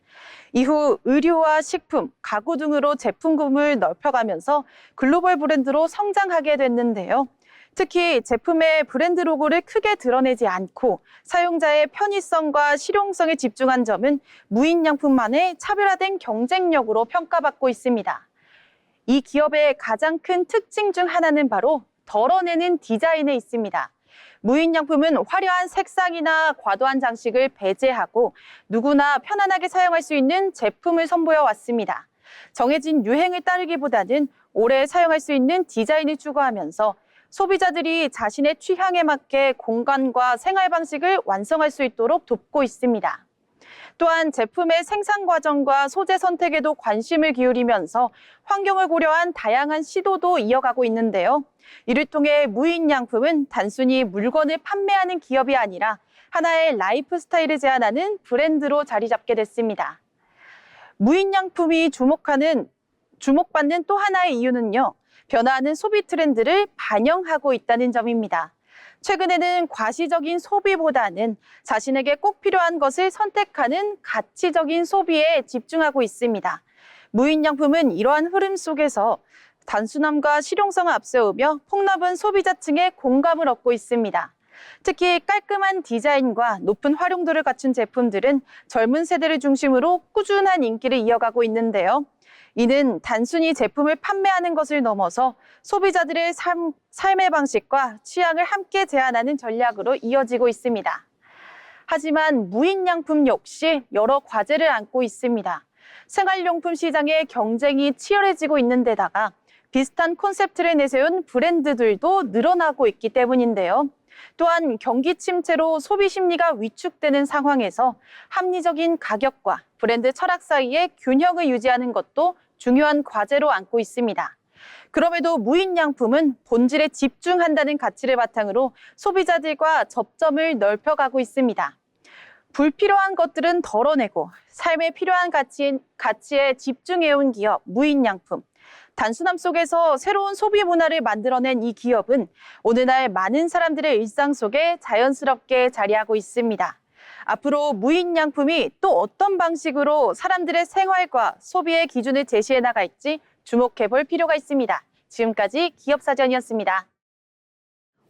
이후 의류와 식품, 가구 등으로 제품군을 넓혀가면서 글로벌 브랜드로 성장하게 됐는데요. 특히 제품의 브랜드 로고를 크게 드러내지 않고 사용자의 편의성과 실용성에 집중한 점은 무인양품만의 차별화된 경쟁력으로 평가받고 있습니다. 이 기업의 가장 큰 특징 중 하나는 바로 덜어내는 디자인에 있습니다. 무인양품은 화려한 색상이나 과도한 장식을 배제하고 누구나 편안하게 사용할 수 있는 제품을 선보여 왔습니다. 정해진 유행을 따르기보다는 오래 사용할 수 있는 디자인을 추구하면서 소비자들이 자신의 취향에 맞게 공간과 생활 방식을 완성할 수 있도록 돕고 있습니다. 또한 제품의 생산 과정과 소재 선택에도 관심을 기울이면서 환경을 고려한 다양한 시도도 이어가고 있는데요. 이를 통해 무인양품은 단순히 물건을 판매하는 기업이 아니라 하나의 라이프 스타일을 제안하는 브랜드로 자리 잡게 됐습니다. 무인양품이 주목받는 또 하나의 이유는요. 변화하는 소비 트렌드를 반영하고 있다는 점입니다. 최근에는 과시적인 소비보다는 자신에게 꼭 필요한 것을 선택하는 가치적인 소비에 집중하고 있습니다. 무인양품은 이러한 흐름 속에서 단순함과 실용성을 앞세우며 폭넓은 소비자층의 공감을 얻고 있습니다. 특히 깔끔한 디자인과 높은 활용도를 갖춘 제품들은 젊은 세대를 중심으로 꾸준한 인기를 이어가고 있는데요. 이는 단순히 제품을 판매하는 것을 넘어서 소비자들의 삶의 방식과 취향을 함께 제한하는 전략으로 이어지고 있습니다. 하지만 무인양품 역시 여러 과제를 안고 있습니다. 생활용품 시장의 경쟁이 치열해지고 있는 데다가 비슷한 콘셉트를 내세운 브랜드들도 늘어나고 있기 때문인데요. 또한 경기 침체로 소비 심리가 위축되는 상황에서 합리적인 가격과 브랜드 철학 사이의 균형을 유지하는 것도 중요한 과제로 안고 있습니다. 그럼에도 무인양품은 본질에 집중한다는 가치를 바탕으로 소비자들과 접점을 넓혀가고 있습니다. 불필요한 것들은 덜어내고 삶에 필요한 가치에 집중해온 기업 무인양품. 단순함 속에서 새로운 소비 문화를 만들어낸 이 기업은 오늘날 많은 사람들의 일상 속에 자연스럽게 자리하고 있습니다. 앞으로 무인양품이 또 어떤 방식으로 사람들의 생활과 소비의 기준을 제시해 나갈지 주목해 볼 필요가 있습니다. 지금까지 기업사전이었습니다.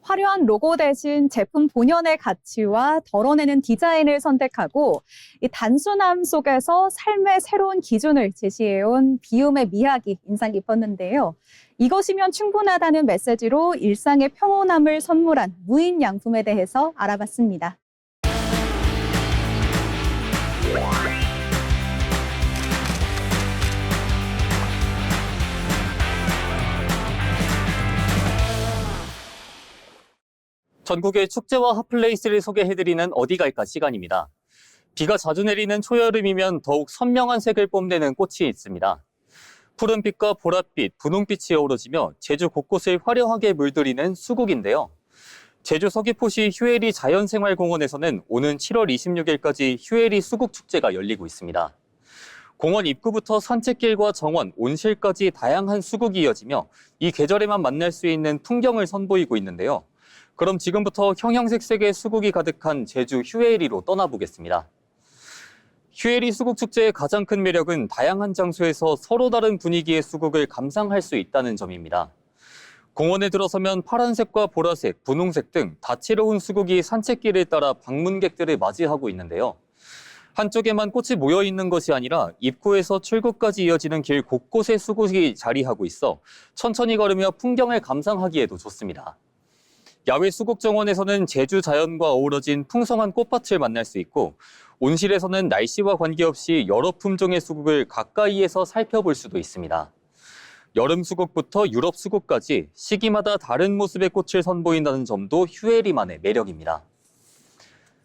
화려한 로고 대신 제품 본연의 가치와 덜어내는 디자인을 선택하고 이 단순함 속에서 삶의 새로운 기준을 제시해온 비움의 미학이 인상 깊었는데요. 이것이면 충분하다는 메시지로 일상의 평온함을 선물한 무인양품에 대해서 알아봤습니다. 전국의 축제와 핫플레이스를 소개해드리는 어디 갈까 시간입니다. 비가 자주 내리는 초여름이면 더욱 선명한 색을 뽐내는 꽃이 있습니다. 푸른빛과 보랏빛, 분홍빛이 어우러지며 제주 곳곳을 화려하게 물들이는 수국인데요. 제주 서귀포시 휴에리 자연생활공원에서는 오는 7월 26일까지 휴에리 수국축제가 열리고 있습니다. 공원 입구부터 산책길과 정원, 온실까지 다양한 수국이 이어지며 이 계절에만 만날 수 있는 풍경을 선보이고 있는데요. 그럼 지금부터 형형색색의 수국이 가득한 제주 휴에리로 떠나보겠습니다. 휴에리 수국축제의 가장 큰 매력은 다양한 장소에서 서로 다른 분위기의 수국을 감상할 수 있다는 점입니다. 공원에 들어서면 파란색과 보라색, 분홍색 등 다채로운 수국이 산책길을 따라 방문객들을 맞이하고 있는데요. 한쪽에만 꽃이 모여 있는 것이 아니라 입구에서 출구까지 이어지는 길 곳곳에 수국이 자리하고 있어 천천히 걸으며 풍경을 감상하기에도 좋습니다. 야외 수국정원에서는 제주 자연과 어우러진 풍성한 꽃밭을 만날 수 있고 온실에서는 날씨와 관계없이 여러 품종의 수국을 가까이에서 살펴볼 수도 있습니다. 여름 수국부터 유럽 수국까지 시기마다 다른 모습의 꽃을 선보인다는 점도 휴에리만의 매력입니다.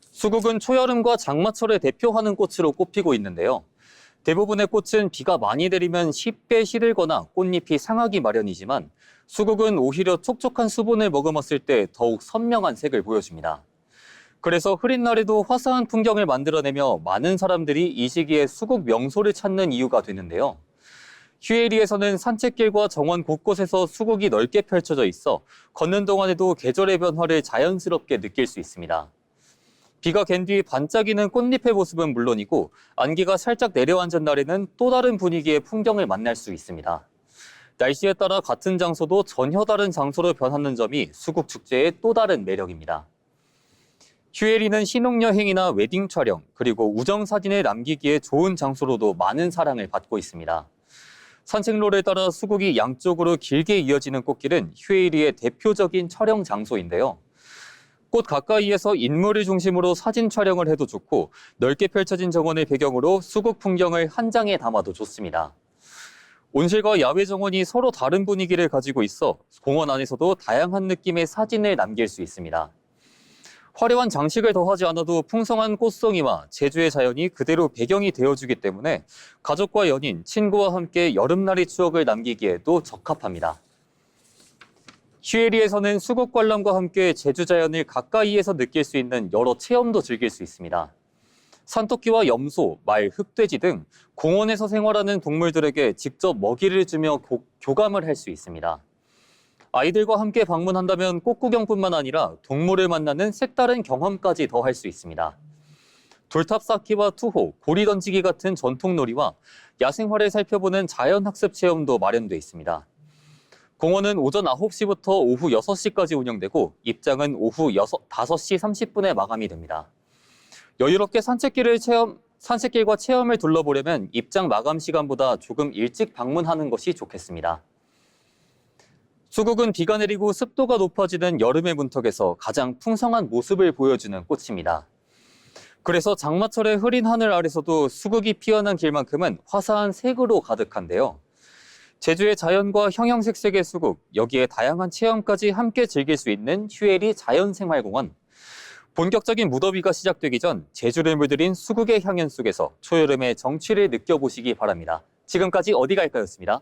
수국은 초여름과 장마철을 대표하는 꽃으로 꼽히고 있는데요. 대부분의 꽃은 비가 많이 내리면 쉽게 시들거나 꽃잎이 상하기 마련이지만 수국은 오히려 촉촉한 수분을 머금었을 때 더욱 선명한 색을 보여줍니다. 그래서 흐린 날에도 화사한 풍경을 만들어내며 많은 사람들이 이 시기에 수국 명소를 찾는 이유가 되는데요. 휴에리에서는 산책길과 정원 곳곳에서 수국이 넓게 펼쳐져 있어 걷는 동안에도 계절의 변화를 자연스럽게 느낄 수 있습니다. 비가 갠 뒤 반짝이는 꽃잎의 모습은 물론이고 안개가 살짝 내려앉은 날에는 또 다른 분위기의 풍경을 만날 수 있습니다. 날씨에 따라 같은 장소도 전혀 다른 장소로 변하는 점이 수국축제의 또 다른 매력입니다. 휴에리는 신혼여행이나 웨딩 촬영, 그리고 우정사진을 남기기에 좋은 장소로도 많은 사랑을 받고 있습니다. 산책로를 따라 수국이 양쪽으로 길게 이어지는 꽃길은 휴에리의 대표적인 촬영 장소인데요. 꽃 가까이에서 인물을 중심으로 사진 촬영을 해도 좋고 넓게 펼쳐진 정원을 배경으로 수국 풍경을 한 장에 담아도 좋습니다. 온실과 야외 정원이 서로 다른 분위기를 가지고 있어 공원 안에서도 다양한 느낌의 사진을 남길 수 있습니다. 화려한 장식을 더하지 않아도 풍성한 꽃송이와 제주의 자연이 그대로 배경이 되어주기 때문에 가족과 연인, 친구와 함께 여름날의 추억을 남기기에도 적합합니다. 휴에리에서는 수국 관람과 함께 제주 자연을 가까이에서 느낄 수 있는 여러 체험도 즐길 수 있습니다. 산토끼와 염소, 말, 흑돼지 등 공원에서 생활하는 동물들에게 직접 먹이를 주며 교감을 할 수 있습니다. 아이들과 함께 방문한다면 꽃구경뿐만 아니라 동물을 만나는 색다른 경험까지 더할 수 있습니다. 돌탑 쌓기와 투호, 고리 던지기 같은 전통놀이와 야생화를 살펴보는 자연학습 체험도 마련돼 있습니다. 공원은 오전 9시부터 오후 6시까지 운영되고 입장은 오후 5시 30분에 마감이 됩니다. 여유롭게 산책길을 산책길과 체험을 둘러보려면 입장 마감 시간보다 조금 일찍 방문하는 것이 좋겠습니다. 수국은 비가 내리고 습도가 높아지는 여름의 문턱에서 가장 풍성한 모습을 보여주는 꽃입니다. 그래서 장마철의 흐린 하늘 아래서도 수국이 피어난 길만큼은 화사한 색으로 가득한데요. 제주의 자연과 형형색색의 수국, 여기에 다양한 체험까지 함께 즐길 수 있는 휴에리 자연생활공원. 본격적인 무더위가 시작되기 전 제주를 물들인 수국의 향연 속에서 초여름의 정취를 느껴보시기 바랍니다. 지금까지 어디 갈까였습니다.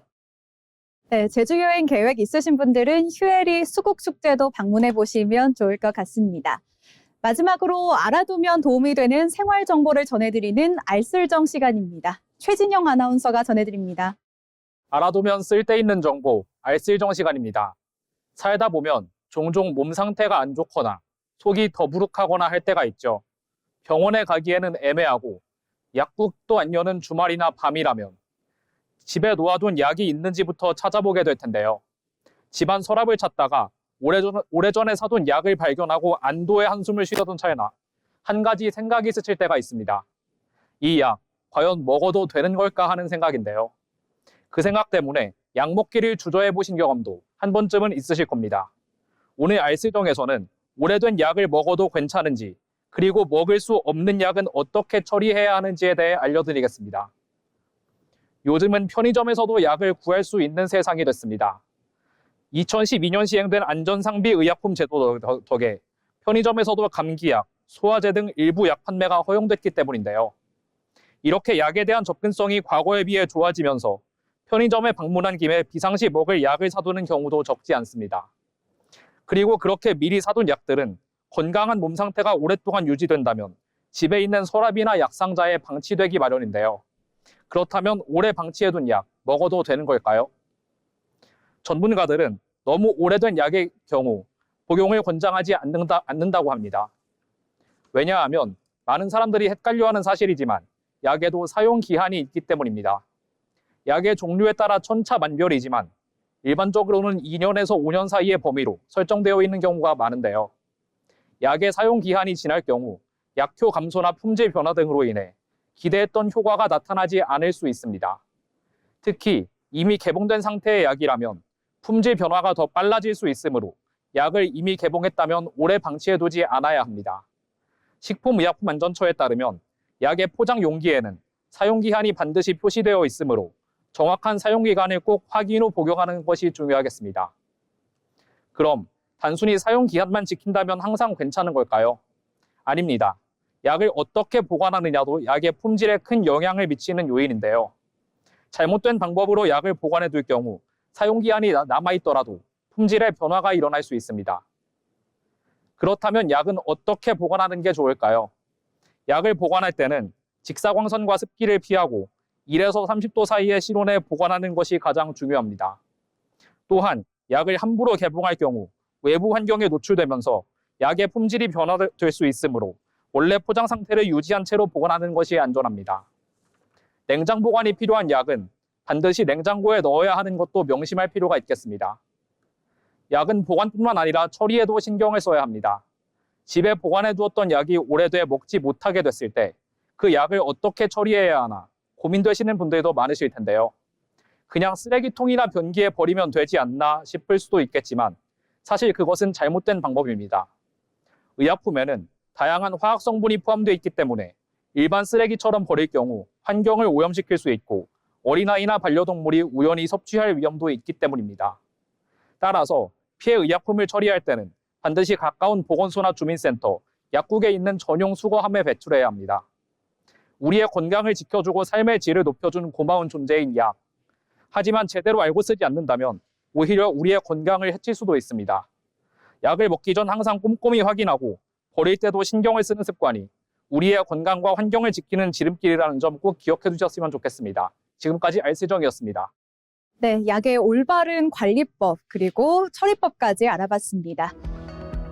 네, 제주 여행 계획 있으신 분들은 휴에리 수국 축제도 방문해 보시면 좋을 것 같습니다. 마지막으로 알아두면 도움이 되는 생활 정보를 전해드리는 알쓸정 시간입니다. 최진영 아나운서가 전해드립니다. 알아두면 쓸데있는 정보, 알쓸정 시간입니다. 살다 보면 종종 몸 상태가 안 좋거나 속이 더부룩하거나 할 때가 있죠. 병원에 가기에는 애매하고 약국도 안 여는 주말이나 밤이라면 집에 놓아둔 약이 있는지부터 찾아보게 될 텐데요. 집안 서랍을 찾다가 오래전에 사둔 약을 발견하고 안도의 한숨을 쉬려던 찰나 한 가지 생각이 스칠 때가 있습니다. 이 약, 과연 먹어도 되는 걸까 하는 생각인데요. 그 생각 때문에 약 먹기를 주저해 보신 경험도 한 번쯤은 있으실 겁니다. 오늘 알쓸정에서는 오래된 약을 먹어도 괜찮은지, 그리고 먹을 수 없는 약은 어떻게 처리해야 하는지에 대해 알려드리겠습니다. 요즘은 편의점에서도 약을 구할 수 있는 세상이 됐습니다. 2012년 시행된 안전상비의약품 제도 덕에 편의점에서도 감기약, 소화제 등 일부 약 판매가 허용됐기 때문인데요. 이렇게 약에 대한 접근성이 과거에 비해 좋아지면서 편의점에 방문한 김에 비상시 먹을 약을 사두는 경우도 적지 않습니다. 그리고 그렇게 미리 사둔 약들은 건강한 몸 상태가 오랫동안 유지된다면 집에 있는 서랍이나 약상자에 방치되기 마련인데요. 그렇다면 오래 방치해둔 약 먹어도 되는 걸까요? 전문가들은 너무 오래된 약의 경우 복용을 권장하지 않는다고 합니다. 왜냐하면 많은 사람들이 헷갈려하는 사실이지만 약에도 사용 기한이 있기 때문입니다. 약의 종류에 따라 천차만별이지만 일반적으로는 2년에서 5년 사이의 범위로 설정되어 있는 경우가 많은데요. 약의 사용 기한이 지날 경우 약효 감소나 품질 변화 등으로 인해 기대했던 효과가 나타나지 않을 수 있습니다. 특히 이미 개봉된 상태의 약이라면 품질 변화가 더 빨라질 수 있으므로 약을 이미 개봉했다면 오래 방치해두지 않아야 합니다. 식품의약품안전처에 따르면 약의 포장 용기에는 사용기한이 반드시 표시되어 있으므로 정확한 사용기간을 꼭 확인 후 복용하는 것이 중요하겠습니다. 그럼 단순히 사용기한만 지킨다면 항상 괜찮은 걸까요? 아닙니다. 약을 어떻게 보관하느냐도 약의 품질에 큰 영향을 미치는 요인인데요. 잘못된 방법으로 약을 보관해 둘 경우 사용기한이 남아있더라도 품질에 변화가 일어날 수 있습니다. 그렇다면 약은 어떻게 보관하는 게 좋을까요? 약을 보관할 때는 직사광선과 습기를 피하고 1에서 30도 사이의 실온에 보관하는 것이 가장 중요합니다. 또한 약을 함부로 개봉할 경우 외부 환경에 노출되면서 약의 품질이 변화될 수 있으므로 원래 포장 상태를 유지한 채로 보관하는 것이 안전합니다. 냉장 보관이 필요한 약은 반드시 냉장고에 넣어야 하는 것도 명심할 필요가 있겠습니다. 약은 보관뿐만 아니라 처리에도 신경을 써야 합니다. 집에 보관해 두었던 약이 오래돼 먹지 못하게 됐을 때 그 약을 어떻게 처리해야 하나 고민되시는 분들도 많으실 텐데요. 그냥 쓰레기통이나 변기에 버리면 되지 않나 싶을 수도 있겠지만 사실 그것은 잘못된 방법입니다. 의약품에는 다양한 화학 성분이 포함되어 있기 때문에 일반 쓰레기처럼 버릴 경우 환경을 오염시킬 수 있고 어린아이나 반려동물이 우연히 섭취할 위험도 있기 때문입니다. 따라서 피해 의약품을 처리할 때는 반드시 가까운 보건소나 주민센터, 약국에 있는 전용 수거함에 배출해야 합니다. 우리의 건강을 지켜주고 삶의 질을 높여준 고마운 존재인 약. 하지만 제대로 알고 쓰지 않는다면 오히려 우리의 건강을 해칠 수도 있습니다. 약을 먹기 전 항상 꼼꼼히 확인하고 버릴 때도 신경을 쓰는 습관이 우리의 건강과 환경을 지키는 지름길이라는 점 꼭 기억해 두셨으면 좋겠습니다. 지금까지 알쓸정이었습니다. 네, 약의 올바른 관리법 그리고 처리법까지 알아봤습니다.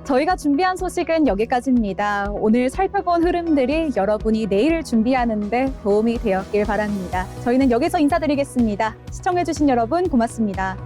저희가 준비한 소식은 여기까지입니다. 오늘 살펴본 흐름들이 여러분이 내일을 준비하는 데 도움이 되었길 바랍니다. 저희는 여기서 인사드리겠습니다. 시청해주신 여러분 고맙습니다.